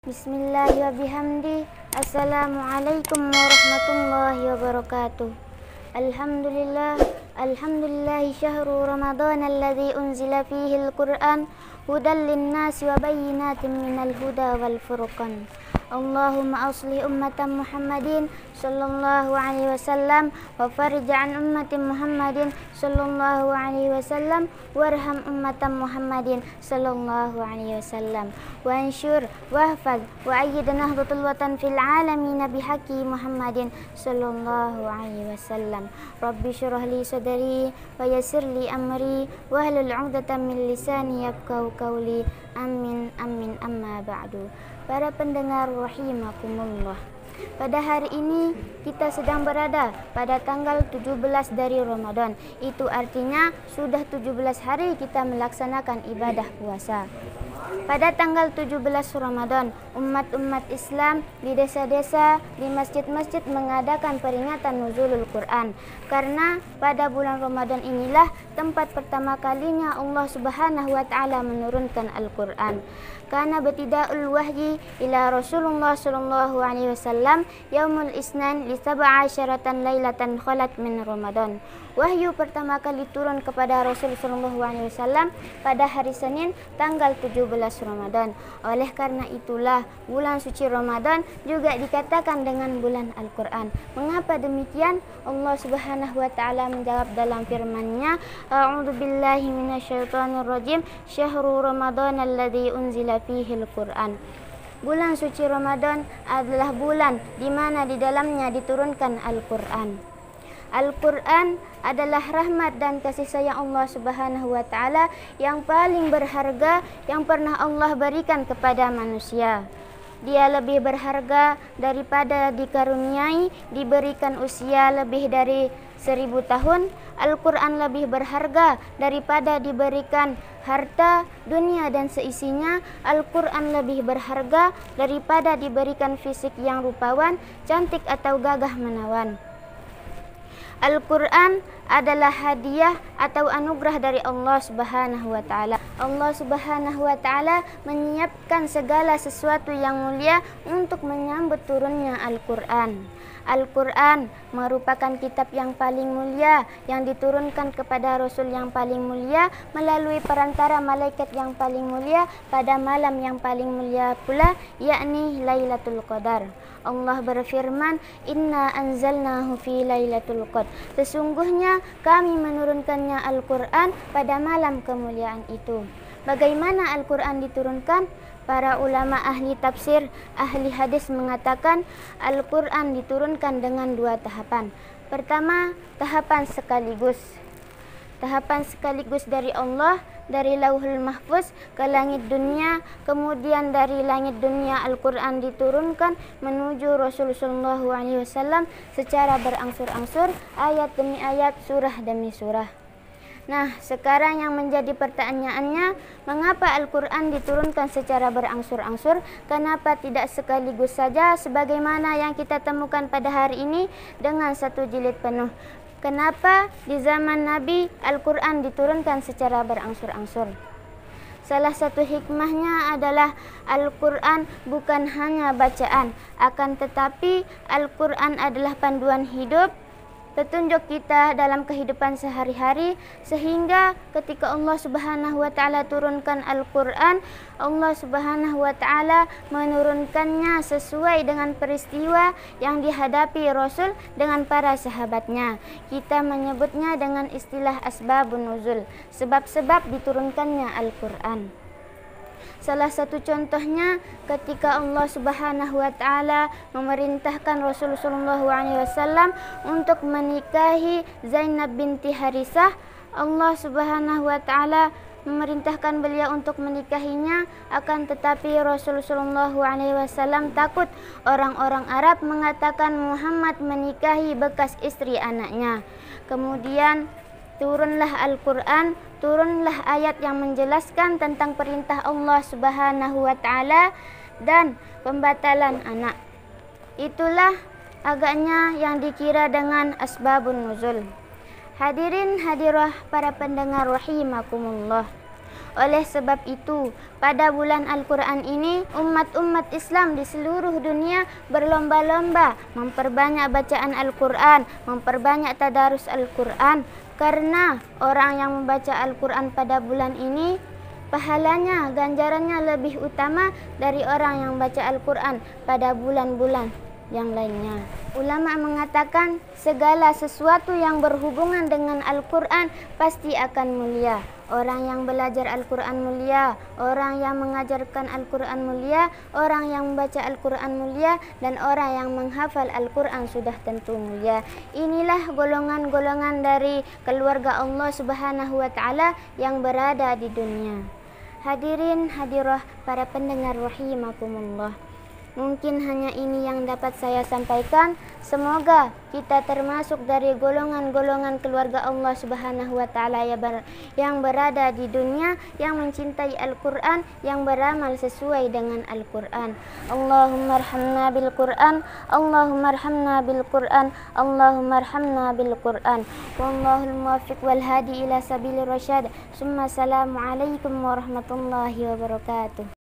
Bismillahi wa bihamdi. Assalamualaikum warahmatullahi wabarakatuh. Alhamdulillah. Alhamdulillahi syahru Ramadan alladzi unzila fihi al-Qur'an hudan lin-nasi wa bayyinatin minal huda wal furqan. Allahumma aslih ummatan Muhammadin sallallahu alaihi wasallam wa farij an ummati Muhammadin sallallahu alaihi wasallam warham ummatan Muhammadin sallallahu alaihi wasallam wa ansyur wahfaz wa ayyid nahdlatul watan fil alamin bihaqqi Muhammadin sallallahu alaihi wasallam. Rabbi shrah li sadri wa yassir li amri wahlul 'uqdatam min lisani yafqahu qawli. Amin amin amma ba'du. Para pendengar rahimakumullah, pada hari ini kita sedang berada pada tanggal 17 dari Ramadan. Itu artinya sudah 17 hari kita melaksanakan ibadah puasa. Pada tanggal 17 Ramadan, umat-umat Islam di desa-desa, di masjid-masjid mengadakan peringatan nuzulul Quran. Karena pada bulan Ramadan inilah tempat pertama kalinya Allah Subhanahu wa taala menurunkan Al-Quran. Karena betida'ul wahyi ila Rasulullah sallallahu alaihi wasallam yaumul isnan li 17 lailatan khalat min Ramadan. Wahyu pertama kali turun kepada Rasul sallallahu alaihi wasallam pada hari Senin tanggal 17 Ramadan. Oleh karena itulah bulan suci Ramadan juga dikatakan dengan bulan Al-Quran. Mengapa demikian? Allah Subhanahu wa taala menjawab dalam firman-Nya, A'udzubillahi minasyaitonirrajim, syahrul Ramadan alladzi unzila fihi al-Quran. Bulan suci Ramadan adalah bulan di mana di dalamnya diturunkan Al-Quran. Al-Quran adalah rahmat dan kasih sayang Allah Subhanahu wa taala yang paling berharga yang pernah Allah berikan kepada manusia. Dia lebih berharga daripada dikaruniai diberikan usia lebih dari 1000 tahun. Al-Quran lebih berharga daripada diberikan harta, dunia dan seisinya. Al-Quran lebih berharga daripada diberikan fisik yang rupawan, cantik atau gagah menawan. Al-Quran adalah hadiah atau anugerah dari Allah Subhanahu wa taala. Allah Subhanahu wa taala menyiapkan segala sesuatu yang mulia untuk menyambut turunnya Al-Quran. Al-Quran merupakan kitab yang paling mulia yang diturunkan kepada Rasul yang paling mulia melalui perantara malaikat yang paling mulia pada malam yang paling mulia pula, yakni Lailatul Qadar. Allah berfirman, Inna anzalnahu fi Lailatul Qadar. Sesungguhnya kami menurunkannya Al-Quran pada malam kemuliaan itu. Bagaimana Al-Quran diturunkan? Para ulama ahli tafsir, ahli hadis mengatakan Al-Quran diturunkan dengan 2 tahapan. Pertama, tahapan sekaligus. Tahapan sekaligus dari Allah, dari Lauhul Mahfuz ke langit dunia, kemudian dari langit dunia Al-Quran diturunkan menuju Rasulullah SAW secara berangsur-angsur, ayat demi ayat, surah demi surah. Nah, sekarang yang menjadi pertanyaannya, mengapa Al-Quran diturunkan secara berangsur-angsur? Kenapa tidak sekaligus saja sebagaimana yang kita temukan pada hari ini dengan 1 jilid penuh? Kenapa di zaman Nabi Al-Quran diturunkan secara berangsur-angsur? Salah satu hikmahnya adalah Al-Quran bukan hanya bacaan, akan tetapi Al-Quran adalah panduan hidup, petunjuk kita dalam kehidupan sehari-hari, sehingga ketika Allah Subhanahu wa taala turunkan Al-Quran, Allah Subhanahu wa taala menurunkannya sesuai dengan peristiwa yang dihadapi Rasul dengan para sahabatnya. Kita menyebutnya dengan istilah asbabun nuzul, sebab-sebab diturunkannya Al-Quran. Salah satu contohnya ketika Allah Subhanahu wa taala memerintahkan Rasulullah SAW untuk menikahi Zainab binti Harisah. Allah Subhanahu wa taala memerintahkan beliau untuk menikahinya, akan tetapi Rasulullah SAW takut orang-orang Arab mengatakan Muhammad menikahi bekas istri anaknya. Kemudian turunlah Al-Quran, turunlah ayat yang menjelaskan tentang perintah Allah Subhanahu wa taala dan pembatalan anak. Itulah agaknya yang dikira dengan asbabun nuzul. Hadirin hadirah para pendengar rahimakumullah. Oleh sebab itu, pada bulan Al-Quran ini, umat-umat Islam di seluruh dunia berlomba-lomba memperbanyak bacaan Al-Quran, memperbanyak tadarus Al-Quran. Karena orang yang membaca Al-Quran pada bulan ini, pahalanya, ganjarannya lebih utama dari orang yang baca Al-Quran pada bulan-bulan yang lainnya. Ulama mengatakan segala sesuatu yang berhubungan dengan Al-Quran pasti akan mulia. Orang yang belajar Al-Quran mulia, orang yang mengajarkan Al-Quran mulia, orang yang membaca Al-Quran mulia, dan orang yang menghafal Al-Quran sudah tentu mulia. Inilah golongan-golongan dari keluarga Allah Subhanahu wa Ta'ala yang berada di dunia. Hadirin hadirah para pendengar rahimakumullah. Mungkin hanya ini yang dapat saya sampaikan. Semoga kita termasuk dari golongan-golongan keluarga Allah Subhanahu wa Ta'ala yang berada di dunia, yang mencintai Al-Quran, yang beramal sesuai dengan Al-Quran. Allahumma arhamna bil Quran, Allahumma arhamna bil Quran, Allahumma arhamna bil Quran. Wallahul muwaffiq wal hadi ila sabilir rasyad. Assalamualaikum warahmatullahi wabarakatuh.